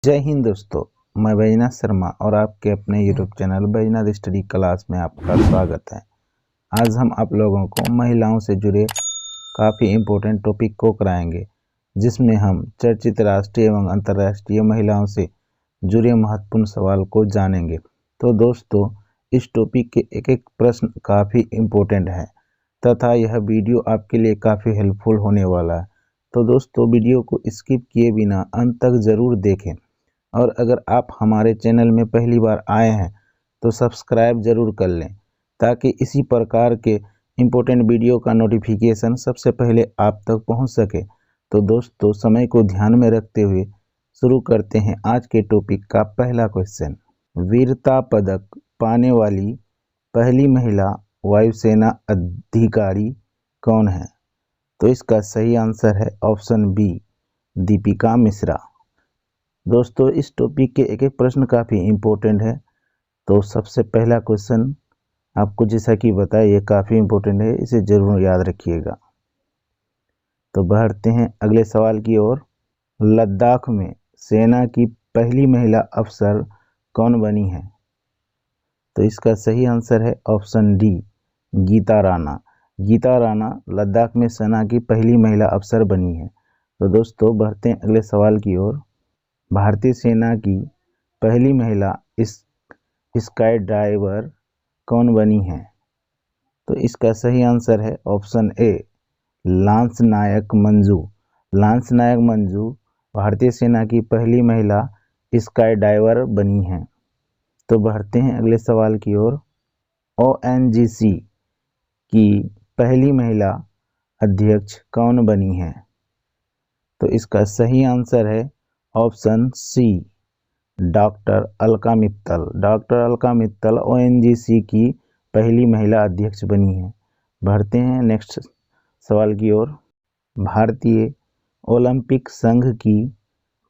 जय हिंद दोस्तों, मैं बैजनाथ शर्मा और आपके अपने YouTube channel Baijnath study class में आपका स्वागत है। आज हम आप लोगों को महिलाओं से जुड़े काफ़ी इम्पोर्टेंट टॉपिक को कराएंगे, जिसमें हम चर्चित राष्ट्रीय एवं अंतर्राष्ट्रीय महिलाओं से जुड़े महत्वपूर्ण सवाल को जानेंगे। तो दोस्तों, इस टॉपिक के एक एक प्रश्न काफ़ी इम्पोर्टेंट है तथा यह वीडियो आपके लिए काफ़ी हेल्पफुल होने वाला है। तो दोस्तों, वीडियो को स्किप किए बिना अंत तक ज़रूर देखें और अगर आप हमारे चैनल में पहली बार आए हैं तो सब्सक्राइब ज़रूर कर लें, ताकि इसी प्रकार के इम्पोर्टेंट वीडियो का नोटिफिकेशन सबसे पहले आप तक पहुंच सके। तो दोस्तों, समय को ध्यान में रखते हुए शुरू करते हैं आज के टॉपिक का पहला क्वेश्चन। वीरता पदक पाने वाली पहली महिला वायुसेना अधिकारी कौन है? तो इसका सही आंसर है ऑप्शन बी, दीपिका मिश्रा। दोस्तों, इस टॉपिक के एक एक प्रश्न काफ़ी इम्पोर्टेंट है। तो सबसे पहला क्वेश्चन आपको जैसा कि बताया, ये काफ़ी इम्पोर्टेंट है, इसे ज़रूर याद रखिएगा। तो बढ़ते हैं अगले सवाल की ओर। लद्दाख में सेना की पहली महिला अफसर कौन बनी है? तो इसका सही आंसर है ऑप्शन डी, गीता राणा। गीता राणा लद्दाख में सेना की पहली महिला अफसर बनी है। तो दोस्तों, बढ़ते हैं अगले सवाल की ओर। भारतीय सेना की पहली महिला स्काई डाइवर कौन बनी है? तो इसका सही आंसर है option A, lance Naik Manju. Lance Naik Manju भारतीय सेना की पहली महिला स्काई डाइवर बनी है। तो बढ़ते हैं अगले सवाल की ओर। ओएनजीसी की पहली महिला अध्यक्ष कौन बनी है? तो इसका सही आंसर है option C, doctor Alka Mittal. Doctor Alka Mittal ONGC की पहली महिला अध्यक्ष बनी है। बढ़ते हैं नेक्स्ट सवाल की ओर। भारतीय ओलंपिक संघ की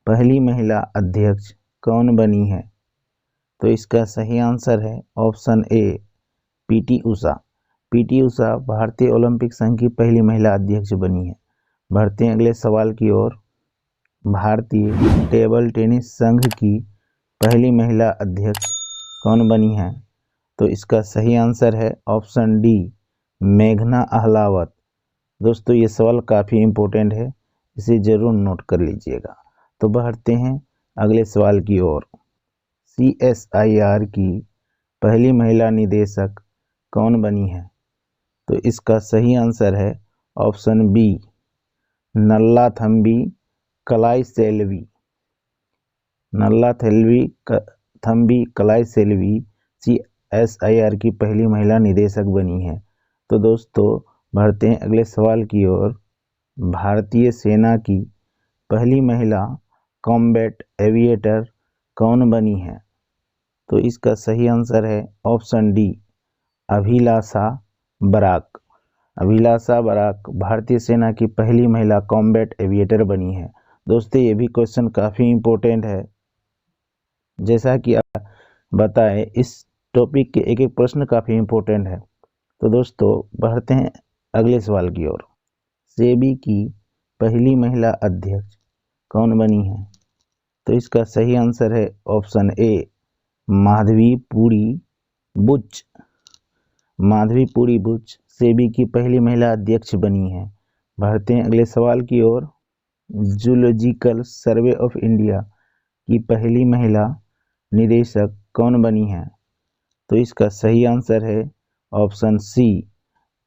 पहली महिला अध्यक्ष कौन बनी है? तो इसका सही आंसर है ऑप्शन ए, पीटी उषा। पीटी उषा भारतीय ओलंपिक संघ की पहली महिला अध्यक्ष बनी है। बढ़ते हैं अगले सवाल की ओर। भारतीय टेबल टेनिस संघ की पहली महिला अध्यक्ष कौन बनी है? तो इसका सही आंसर है ऑप्शन डी, मेघना अहलावत। दोस्तों, ये सवाल काफ़ी इम्पोर्टेंट है, इसे ज़रूर नोट कर लीजिएगा। तो बढ़ते हैं अगले सवाल की ओर। CSIR की पहली महिला निदेशक कौन बनी है? तो इसका सही आंसर है option B, Nallathambi कलाईसेल्वी। Nallathambi कलाईसेल्वी CSIR की पहली महिला निदेशक बनी है। तो दोस्तों, बढ़ते हैं अगले सवाल की ओर। भारतीय सेना की पहली महिला कॉम्बैट एविएटर कौन बनी है? तो इसका सही आंसर है ऑप्शन डी, अभिलाषा बराक। अभिलाषा बराक भारतीय सेना की पहली महिला कॉम्बैट एविएटर बनी है। दोस्तों, ये भी क्वेश्चन काफ़ी इम्पोर्टेंट है। जैसा कि आप बताएं, इस टॉपिक के एक एक प्रश्न काफ़ी इम्पोर्टेंट है। तो दोस्तों, बढ़ते हैं अगले सवाल की ओर। सेबी की पहली महिला अध्यक्ष कौन बनी है? तो इसका सही आंसर है ऑप्शन ए, माधवीपुरी बुच। माधवीपुरी बुच सेबी की पहली महिला अध्यक्ष बनी है। बढ़ते हैं अगले सवाल की ओर। जूलॉजिकल सर्वे ऑफ इंडिया की पहली महिला निदेशक कौन बनी है? तो इसका सही आंसर है option C,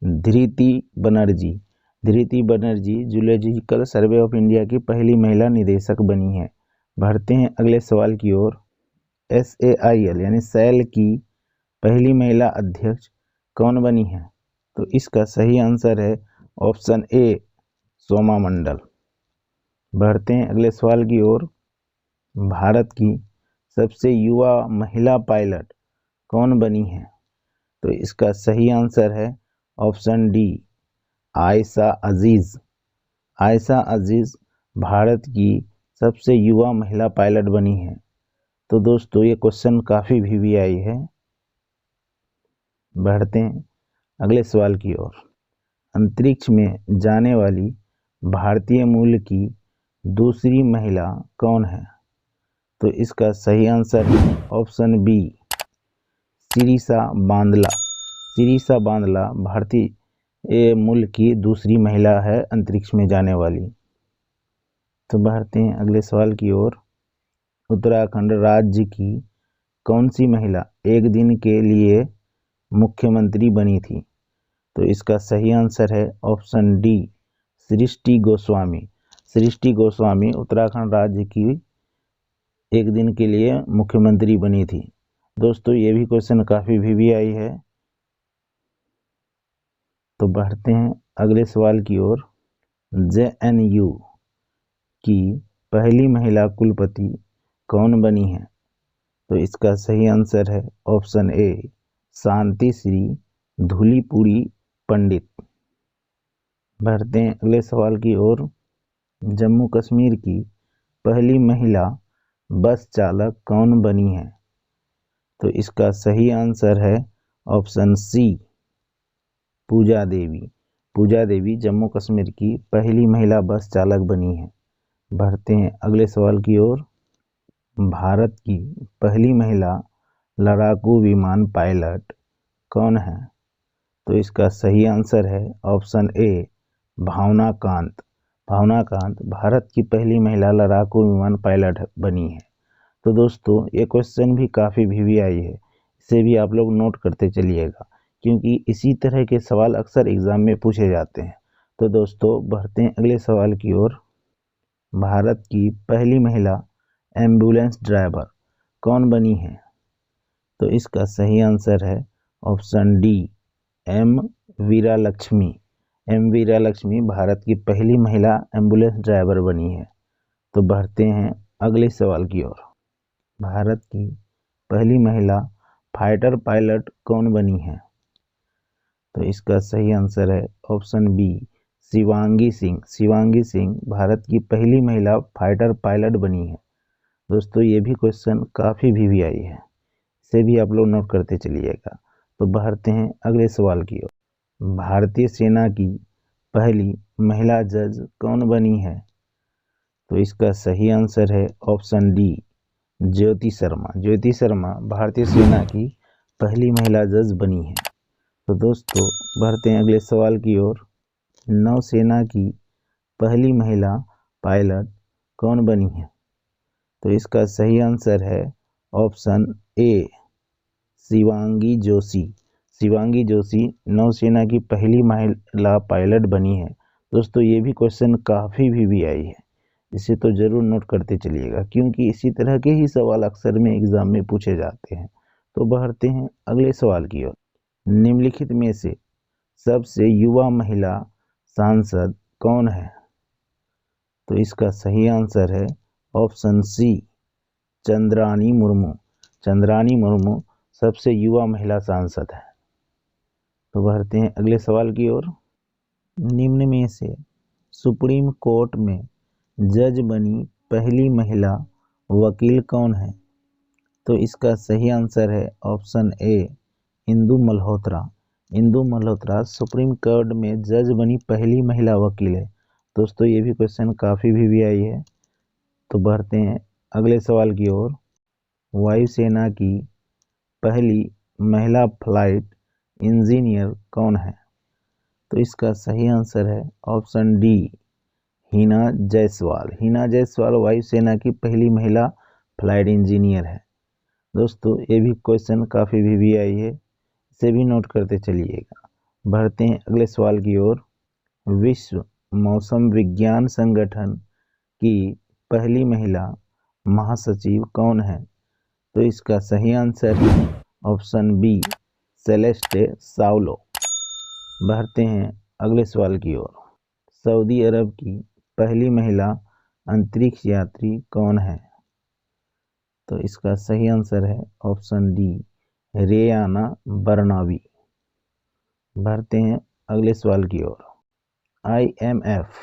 Dhriti Banerjee. Dhriti Banerjee zoological survey of India की पहली महिला निदेशक बनी है। बढ़ते हैं अगले सवाल की ओर। SAIL यानी सैल की पहली महिला अध्यक्ष कौन बनी है? तो इसका सही आंसर है ऑप्शन ए, सोमा मंडल। बढ़ते हैं अगले सवाल की ओर। भारत की सबसे युवा महिला पायलट कौन बनी है? तो इसका सही आंसर है ऑप्शन डी, आयशा अजीज। आयशा अजीज भारत की सबसे युवा महिला पायलट बनी है। तो दोस्तों, ये क्वेश्चन काफ़ी VVI है। बढ़ते हैं अगले सवाल की ओर। अंतरिक्ष में जाने वाली भारतीय मूल की दूसरी महिला कौन है? तो इसका सही आंसर है ऑप्शन बी शिरीषा बांदला। शिरीषा बांदला भारतीय मूल की दूसरी महिला है अंतरिक्ष में जाने वाली। तो बढ़ते हैं अगले सवाल की ओर। उत्तराखंड राज्य की कौन सी महिला एक दिन के लिए मुख्यमंत्री बनी थी? तो इसका सही आंसर है ऑप्शन डी सृष्टि गोस्वामी। सृष्टि गोस्वामी उत्तराखंड राज्य की एक दिन के लिए मुख्यमंत्री बनी थी। दोस्तों ये भी क्वेश्चन काफी वीवीआई है। तो बढ़ते हैं अगले सवाल की ओर। जेएनयू की पहली महिला कुलपति कौन बनी है? तो इसका सही आंसर है ऑप्शन ए शांति श्री धूलीपुरी पंडित। बढ़ते हैं अगले सवाल की ओर। जम्मू कश्मीर की पहली महिला बस चालक कौन बनी है? तो इसका सही आंसर है ऑप्शन सी पूजा देवी। पूजा देवी जम्मू कश्मीर की पहली महिला बस चालक बनी है। बढ़ते हैं अगले सवाल की ओर। भारत की पहली महिला लड़ाकू विमान पायलट कौन है? तो इसका सही आंसर है ऑप्शन ए भावना कांत। भावना कांत भारत की पहली महिला लड़ाकू विमान पायलट बनी है। तो दोस्तों ये क्वेश्चन भी काफ़ी वीवीआई है, इसे भी आप लोग नोट करते चलिएगा क्योंकि इसी तरह के सवाल अक्सर एग्जाम में पूछे जाते हैं। तो दोस्तों बढ़ते हैं अगले सवाल की ओर। भारत की पहली महिला एम्बुलेंस ड्राइवर कौन बनी है? तो इसका सही आंसर है ऑप्शन डी एम वीरालक्ष्मी। एम वीरालक्ष्मी भारत की पहली महिला एम्बुलेंस ड्राइवर बनी है। तो बढ़ते हैं अगले सवाल की ओर। भारत की पहली महिला फाइटर पायलट कौन बनी है? तो इसका सही आंसर है ऑप्शन बी शिवांगी सिंह। शिवांगी सिंह भारत की पहली महिला फाइटर पायलट बनी है। दोस्तों ये भी क्वेश्चन काफ़ी वीवीआई है, इसे भी आप लोग नोट करते चलिएगा। तो बढ़ते हैं अगले सवाल की ओर। भारतीय सेना की पहली महिला जज कौन बनी है? तो इसका सही आंसर है ऑप्शन डी ज्योति शर्मा। ज्योति शर्मा भारतीय सेना की पहली महिला जज बनी है। तो दोस्तों बढ़ते हैं अगले सवाल की ओर। नौसेना की पहली महिला पायलट कौन बनी है? तो इसका सही आंसर है ऑप्शन ए शिवांगी जोशी। शिवांगी जोशी नौसेना की पहली महिला पायलट बनी है। दोस्तों ये भी क्वेश्चन काफ़ी वीवीआई है, इसे तो ज़रूर नोट करते चलिएगा क्योंकि इसी तरह के ही सवाल अक्सर में एग्जाम में पूछे जाते हैं। तो बढ़ते हैं अगले सवाल की ओर। निम्नलिखित में से सबसे युवा महिला सांसद कौन है? तो इसका सही आंसर है ऑप्शन सी चंद्रानी मुर्मू। चंद्रानी मुर्मू सबसे युवा महिला सांसद है। तो बढ़ते हैं अगले सवाल की ओर। निम्न में से सुप्रीम कोर्ट में जज बनी पहली महिला वकील कौन है? तो इसका सही आंसर है ऑप्शन ए इंदु मल्होत्रा। इंदु मल्होत्रा सुप्रीम कोर्ट में जज बनी पहली महिला वकील है। दोस्तों ये भी क्वेश्चन काफ़ी वीवीआई है। तो बढ़ते हैं अगले सवाल की ओर। वायुसेना की पहली महिला फ्लाइट इंजीनियर कौन है? तो इसका सही आंसर है ऑप्शन डी हिना जायसवाल। हिना जायसवाल वायुसेना की पहली महिला फ्लाइट इंजीनियर है। दोस्तों ये भी क्वेश्चन काफ़ी वीवीआई है, इसे भी नोट करते चलिएगा। बढ़ते हैं अगले सवाल की ओर। विश्व मौसम विज्ञान संगठन की पहली महिला महासचिव कौन है? तो इसका सही आंसर है ऑप्शन बी सेलेस्टे साउलो। बढ़ते हैं अगले सवाल की ओर। सऊदी अरब की पहली महिला अंतरिक्ष यात्री कौन है? तो इसका सही आंसर है ऑप्शन डी रेयाना बर्नावी। बढ़ते हैं अगले सवाल की ओर। IMF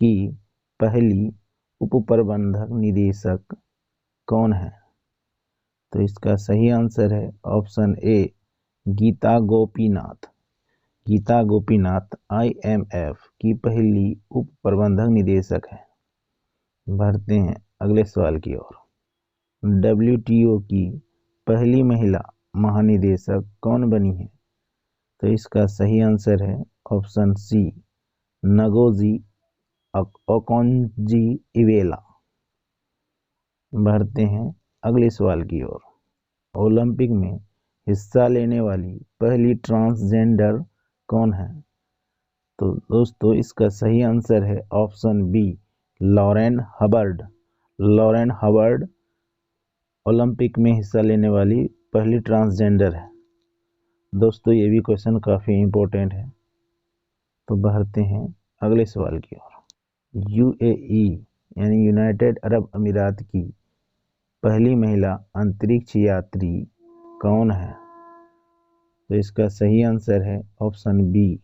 की पहली उप प्रबंधक निदेशक कौन है? तो इसका सही आंसर है option A Gita Gopinath. Gita Gopinath IMF की पहली उप प्रबंधक निदेशक है। बढ़ते हैं अगले सवाल की ओर। WTO की पहली महिला महानिदेशक कौन बनी है? तो इसका सही आंसर है ऑप्शन सी, नगोजी ओकोंजो-इवेला। बढ़ते हैं अगले सवाल की ओर। ओलंपिक में हिस्सा लेने वाली पहली ट्रांसजेंडर कौन है? तो दोस्तों इसका सही आंसर है option B, Laurel Hubbard. Laurel Hubbard Olympic में हिस्सा लेने वाली पहली ट्रांसजेंडर है। दोस्तों ये भी क्वेश्चन काफ़ी इम्पोर्टेंट है। तो बढ़ते हैं अगले सवाल की ओर। UAE यानी यूनाइटेड अरब अमीरात की पहली महिला अंतरिक्ष यात्री कौन है? तो इसका सही आंसर है ऑप्शन बी,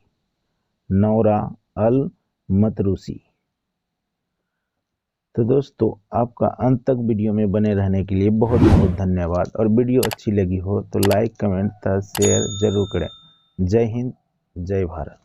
नौरा अल मतरूसी। तो दोस्तों आपका अंत तक वीडियो में बने रहने के लिए बहुत बहुत धन्यवाद। और वीडियो अच्छी लगी हो तो लाइक, कमेंट तथा शेयर जरूर करें। जय हिंद, जय भारत।